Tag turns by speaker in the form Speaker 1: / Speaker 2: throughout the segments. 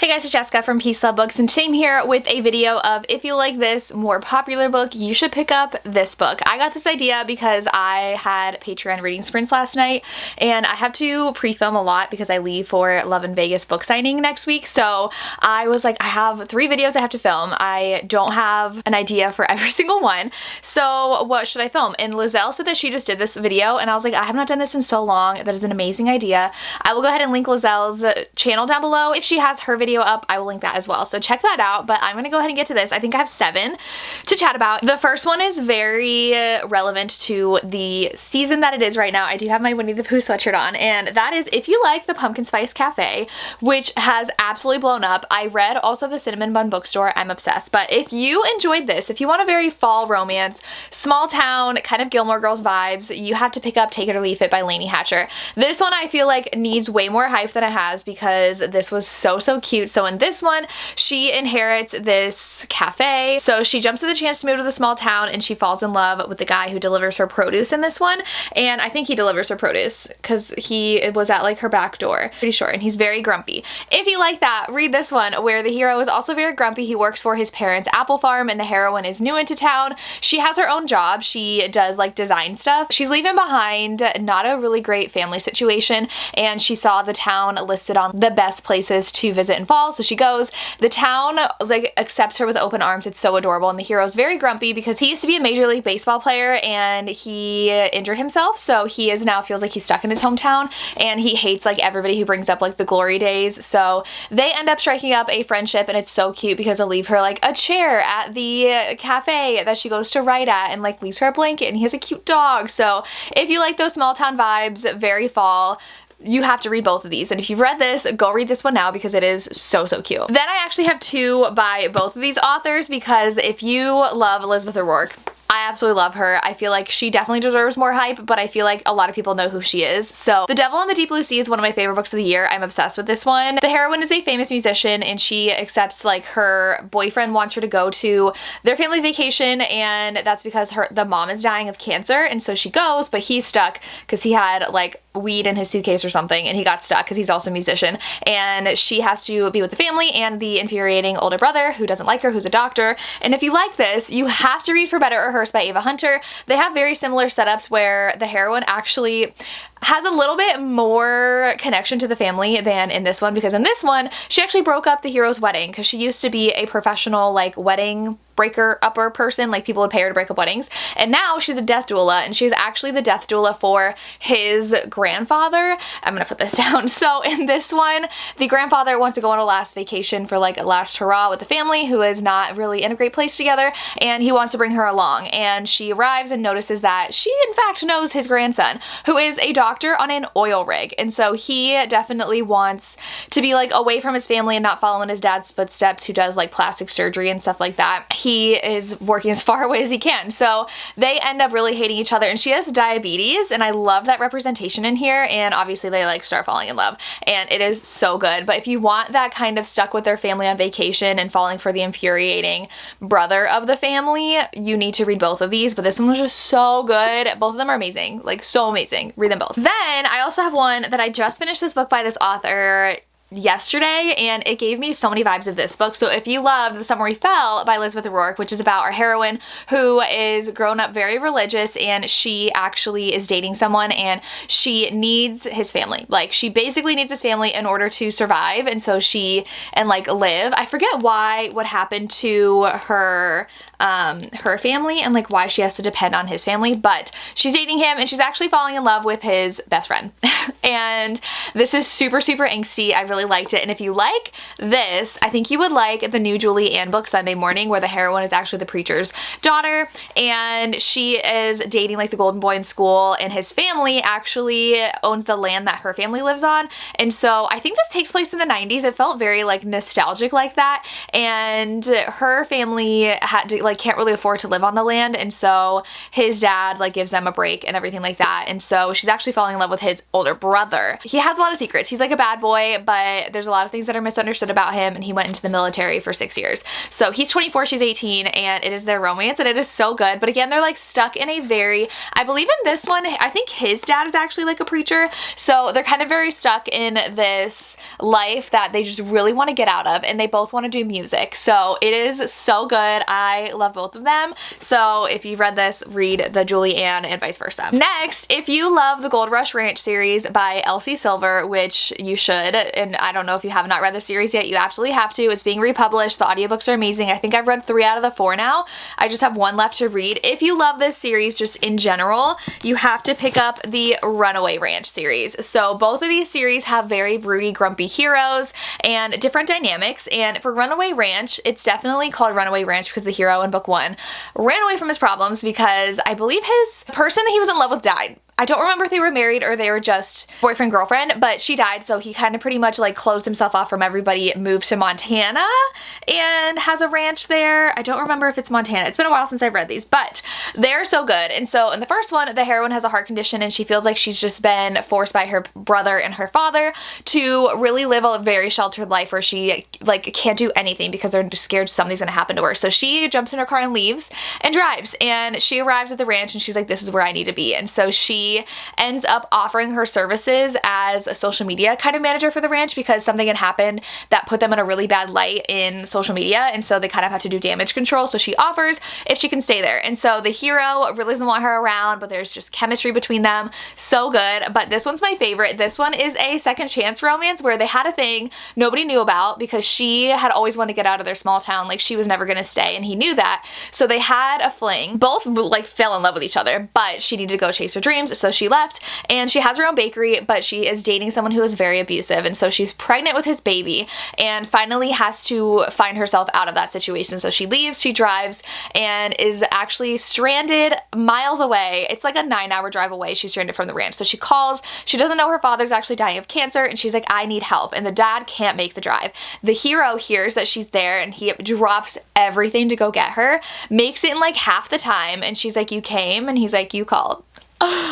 Speaker 1: Hey guys, it's Jessica from Peace Love Books, and today I'm here with a video of if you like this more popular book, you should pick up this book. I got this idea because I had Patreon reading sprints last night, and I have to pre-film a lot because I leave for Love in Vegas book signing next week, so I was like, I have 3 videos I have to film. I don't have an idea for every single one, so what should I film? And Liezl said that she just did this video, and I was like, I have not done this in so long. That is an amazing idea. I will go ahead and link Liezl's channel down below. If she has her video up, I will link that as well, so check that out. But I'm gonna go ahead and get to this. I think I have 7 to chat about. The first one is very relevant to the season that it is right now. I do have my Winnie the Pooh sweatshirt on, and that is if you like the Pumpkin Spice Cafe, which has absolutely blown up. I read also the Cinnamon Bun Bookstore. I'm obsessed. But if you enjoyed this, if you want a very fall romance, small town, kind of Gilmore Girls vibes, you have to pick up Take It or Leave It by Lainey Hatcher. This one I feel like needs way more hype than it has because this was so cute. So in this one, she inherits this cafe. So she jumps at the chance to move to the small town, and she falls in love with the guy who delivers her produce in this one. And I think he delivers her produce because he was at like her back door, pretty sure, and he's very grumpy. If you like that, read this one where the hero is also very grumpy. He works for his parents' apple farm, and the heroine is new into town. She has her own job. She does like design stuff. She's leaving behind not a really great family situation, and she saw the town listed on the best places to visit in fall, so she goes. The town like accepts her with open arms. It's so adorable, and the hero's very grumpy because he used to be a Major League Baseball player and he injured himself, so he is now feels like he's stuck in his hometown, and he hates like everybody who brings up like the glory days. So they end up striking up a friendship, and it's so cute because they'll leave her like a chair at the cafe that she goes to write at, and like leaves her a blanket, and he has a cute dog. So if you like those small town vibes, very fall, you have to read both of these. And if you've read this, go read this one now because it is so cute. Then I actually have 2 by both of these authors because if you love Elizabeth O'Rourke, I absolutely love her. I feel like she definitely deserves more hype, but I feel like a lot of people know who she is. So The Devil in the Deep Blue Sea is one of my favorite books of the year. I'm obsessed with this one. The heroine is a famous musician, and she accepts like her boyfriend wants her to go to their family vacation, and that's because the mom is dying of cancer, and so she goes, but he's stuck because he had like weed in his suitcase or something, and he got stuck because he's also a musician, and she has to be with the family and the infuriating older brother who doesn't like her, who's a doctor. And if you like this, you have to read For Better or Worse by Ava Hunter. They have very similar setups where the heroine actually has a little bit more connection to the family than in this one, because in this one she actually broke up the hero's wedding because she used to be a professional like wedding breaker-upper person, like people would pay her to break up weddings, and now she's a death doula, and she's actually the death doula for his grandfather. I'm gonna put this down. So in this one, the grandfather wants to go on a last vacation for like a last hurrah with the family who is not really in a great place together, and he wants to bring her along, and she arrives and notices that she in fact knows his grandson, who is a doctor on an oil rig, and so he definitely wants to be like away from his family and not follow in his dad's footsteps, who does like plastic surgery and stuff like that. He is working as far away as he can, so they end up really hating each other, and she has diabetes, and I love that representation in here, and obviously they like start falling in love, and it is so good. But if you want that kind of stuck with their family on vacation and falling for the infuriating brother of the family, you need to read both of these. But this one was just so good. Both of them are amazing, like so amazing. Read them both. Then I also have one that I just finished this book by this author yesterday, and it gave me so many vibes of this book. So if you love The Summer We Fell by Elizabeth O'Rourke, which is about our heroine who is grown up very religious, and she actually is dating someone, and she needs his family. Like she basically needs his family in order to survive, and so she and like live. I forget what happened to her family and like why she has to depend on his family, but she's dating him, and she's actually falling in love with his best friend. And this is super angsty. I really liked it, and if you like this, I think you would like the new Julie Ann book, Sunday Morning, where the heroine is actually the preacher's daughter, and she is dating like the golden boy in school, and his family actually owns the land that her family lives on. And so I think this takes place in the 90s. It felt very like nostalgic like that, and her family had to like can't really afford to live on the land, and so his dad like gives them a break and everything like that, and so she's actually falling in love with his older brother. He has a lot of secrets. He's like a bad boy, but but there's a lot of things that are misunderstood about him, and he went into the military for 6 years. So he's 24, she's 18, and it is their romance, and it is so good. But again, they're like stuck in a very, I believe in this one, I think his dad is actually like a preacher, so they're kind of very stuck in this life that they just really want to get out of, and they both want to do music. So it is so good. I love both of them. So if you've read this, read the Julie Ann and vice versa. Next, if you love the Gold Rush Ranch series by Elsie Silver, which you should, and I don't know if you have not read the series yet, you absolutely have to. It's being republished. The audiobooks are amazing. I think I've read 3 out of the 4 now. I just have 1 left to read. If you love this series just in general, you have to pick up the Runaway Ranch series. So both of these series have very broody, grumpy heroes and different dynamics. And for Runaway Ranch, it's definitely called Runaway Ranch because the hero in book 1 ran away from his problems because I believe his person that he was in love with died. I don't remember if they were married or they were just boyfriend, girlfriend, but she died, so he kind of pretty much like closed himself off from everybody, moved to Montana, and has a ranch there. I don't remember if it's Montana. It's been a while since I've read these, but they're so good. And so in the first one, the heroine has a heart condition, and she feels like she's just been forced by her brother and her father to really live a very sheltered life where she like can't do anything because they're just scared something's gonna happen to her. So she jumps in her car and leaves and drives, and she arrives at the ranch, and she's like, this is where I need to be. And so she ends up offering her services as a social media kind of manager for the ranch because something had happened that put them in a really bad light in social media, and so they kind of have to do damage control. So she offers if she can stay there, and so the hero really doesn't want her around, but there's just chemistry between them. So good. But this one's my favorite. This one is a second chance romance where they had a thing nobody knew about because she had always wanted to get out of their small town. Like, she was never gonna stay, and he knew that. So they had a fling. Both like fell in love with each other, but she needed to go chase her dreams, so she left, and she has her own bakery, but she is dating someone who is very abusive, and so she's pregnant with his baby and finally has to find herself out of that situation. So she leaves, she drives, and is actually stranded miles away. It's like a 9-hour drive away. She's stranded from the ranch. So she calls. She doesn't know her father's actually dying of cancer, and she's like, I need help, and the dad can't make the drive. The hero hears that she's there, and he drops everything to go get her, makes it in like half the time, and she's like, you came? And he's like, you called.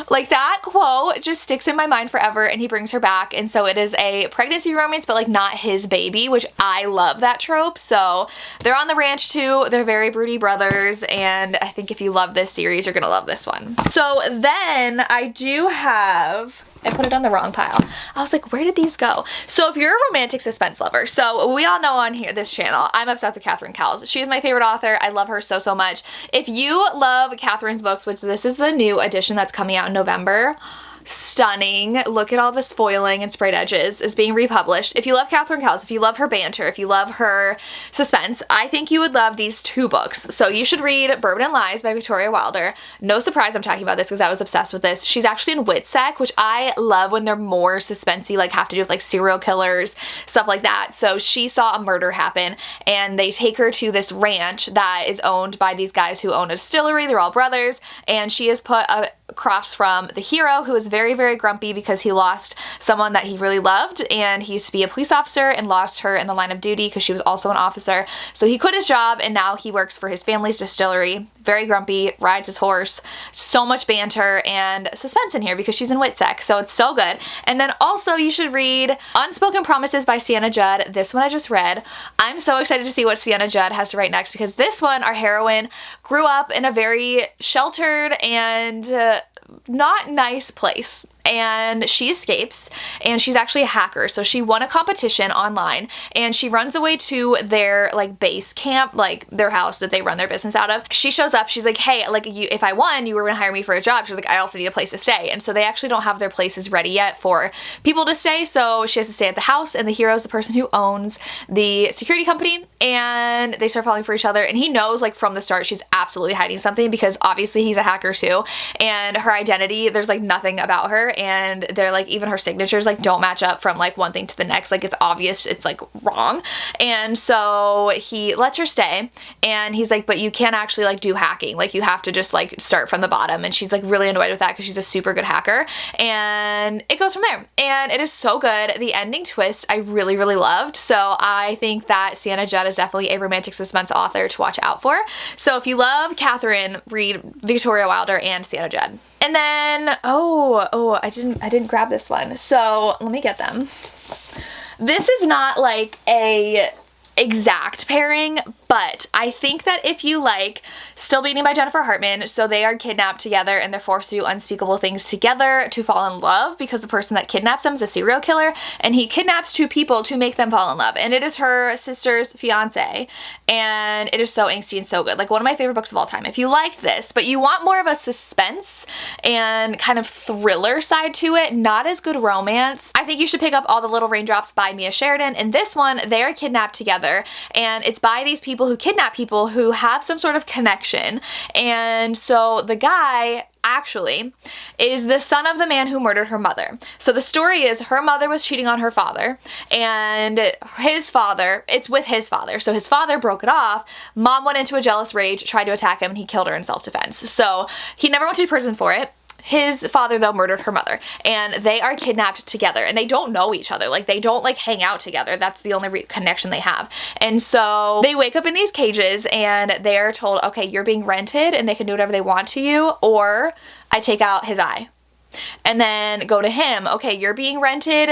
Speaker 1: Like, that quote just sticks in my mind forever, and he brings her back. And so it is a pregnancy romance, but like not his baby, which I love that trope. So they're on the ranch too. They're very broody brothers, and I think if you love this series, you're gonna love this one. So then I do have, I put it on the wrong pile. I was like, where did these go? So if you're a romantic suspense lover, so we all know on here, this channel, I'm obsessed with Catherine Cowles. She is my favorite author. I love her so, so much. If you love Catherine's books, which this is the new edition that's coming out in November, stunning. Look at all the spoiling and sprayed edges. Is being republished. If you love Catherine Cowles, if you love her banter, if you love her suspense, I think you would love these 2 books. So you should read Bourbon and Lies by Victoria Wilder. No surprise I'm talking about this because I was obsessed with this. She's actually in Witsec, which I love when they're more suspensey, like have to do with like serial killers, stuff like that. So she saw a murder happen, and they take her to this ranch that is owned by these guys who own a distillery. They're all brothers, and she is put across from the hero, who is very, very grumpy because he lost someone that he really loved, and he used to be a police officer and lost her in the line of duty because she was also an officer. So he quit his job, and now he works for his family's distillery. Very grumpy, rides his horse. So much banter and suspense in here because she's in Witsec, so it's so good. And then also you should read Unspoken Promises by Sienna Judd. This one I just read. I'm so excited to see what Sienna Judd has to write next because this one, our heroine grew up in a very sheltered and not nice place, and she escapes, and she's actually a hacker. So she won a competition online, and she runs away to their like base camp, like their house that they run their business out of. She shows up, she's like, hey, like, if I won, you were gonna hire me for a job. She's like, I also need a place to stay. And so they actually don't have their places ready yet for people to stay, so she has to stay at the house, and the hero is the person who owns the security company, and they start falling for each other, and he knows like from the start she's absolutely hiding something because obviously he's a hacker too, and her identity, there's like nothing about her, and they're like, even her signatures like don't match up from like one thing to the next. Like, it's obvious it's like wrong. And so he lets her stay, and he's like, but you can't actually like do hacking, like you have to just like start from the bottom. And she's like really annoyed with that because she's a super good hacker, and it goes from there, and it is so good. The ending twist I really, really loved. So I think that Sienna Judd is definitely a romantic suspense author to watch out for. So if you love Catherine, read Victoria Wilder and Sienna Judd. And then, I didn't grab this one, so let me get them. This is not like a exact pairing, but I think that if you like Still Beating by Jennifer Hartman, so they are kidnapped together and they're forced to do unspeakable things together to fall in love because the person that kidnaps them is a serial killer, and he kidnaps two people to make them fall in love, and it is her sister's fiance, and it is so angsty and so good. Like, one of my favorite books of all time. If you liked this, but you want more of a suspense and kind of thriller side to it, not as good romance, I think you should pick up All the Little Raindrops by Mia Sheridan. In this one, they are kidnapped together, and it's by these people who kidnap people who have some sort of connection. And so the guy actually is the son of the man who murdered her mother. So the story is her mother was cheating on her father, and his father, it's with his father. So his father broke it off. Mom went into a jealous rage, tried to attack him, and he killed her in self-defense. So he never went to prison for it. His father, though, murdered her mother, and they are kidnapped together, and they don't know each other. Like, they don't, like, hang out together. That's the only connection they have. And so they wake up in these cages, and they're told, okay, you're being rented, and they can do whatever they want to you, or I take out his eye. And then go to him, okay, you're being rented,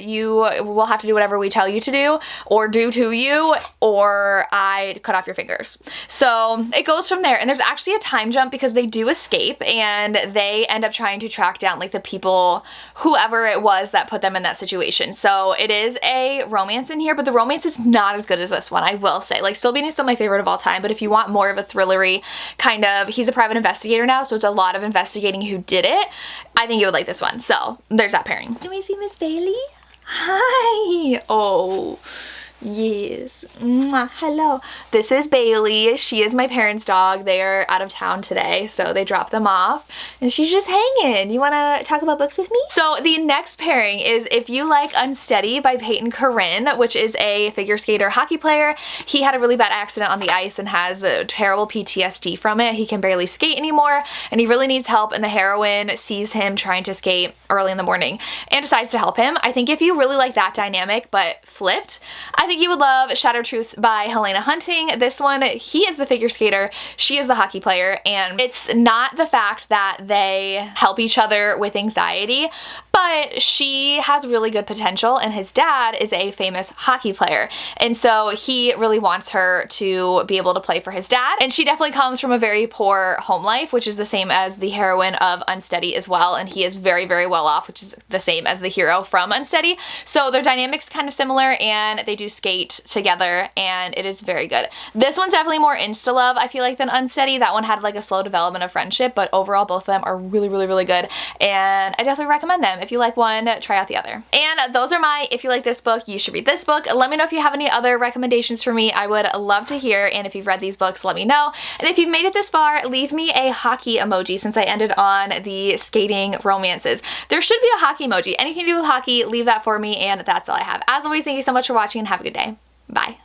Speaker 1: you will have to do whatever we tell you to do, or do to you, or I cut off your fingers. So it goes from there, and there's actually a time jump because they do escape, and they end up trying to track down, like, the people, whoever it was that put them in that situation. So it is a romance in here, but the romance is not as good as this one, I will say. Like, Still Beating is still my favorite of all time, but if you want more of a thrillery kind of, he's a private investigator now, so it's a lot of investigating who did it. I think you would like this one. So there's that pairing. Can we see Miss Bailey? Hi. Oh, yes. Mwah. Hello. This is Bailey. She is my parents' dog. They are out of town today, so they dropped them off, and she's just hanging. You want to talk about books with me? So the next pairing is If You Like Unsteady by Peyton Corinne, which is a figure skater hockey player. He had a really bad accident on the ice and has a terrible PTSD from it. He can barely skate anymore, and he really needs help, and the heroine sees him trying to skate early in the morning and decides to help him. I think if you really like that dynamic, but flipped, I think you would love Shattered Truths by Helena Hunting. This one, he is the figure skater, she is the hockey player, and it's not the fact that they help each other with anxiety, but she has really good potential, and his dad is a famous hockey player, and so he really wants her to be able to play for his dad. And she definitely comes from a very poor home life, which is the same as the heroine of Unsteady as well, and he is very, very well off, which is the same as the hero from Unsteady. So their dynamics kind of similar, and they do skate together, and it is very good. This one's definitely more insta-love, I feel like, than Unsteady. That one had like a slow development of friendship, but overall both of them are really, really, really good, and I definitely recommend them. If you like one, try out the other. And those are my if you like this book, you should read this book. Let me know if you have any other recommendations for me. I would love to hear, and if you've read these books, let me know. And if you've made it this far, leave me a hockey emoji since I ended on the skating romances. There should be a hockey emoji. Anything to do with hockey, leave that for me, and that's all I have. As always, thank you so much for watching, and have a good day. Bye.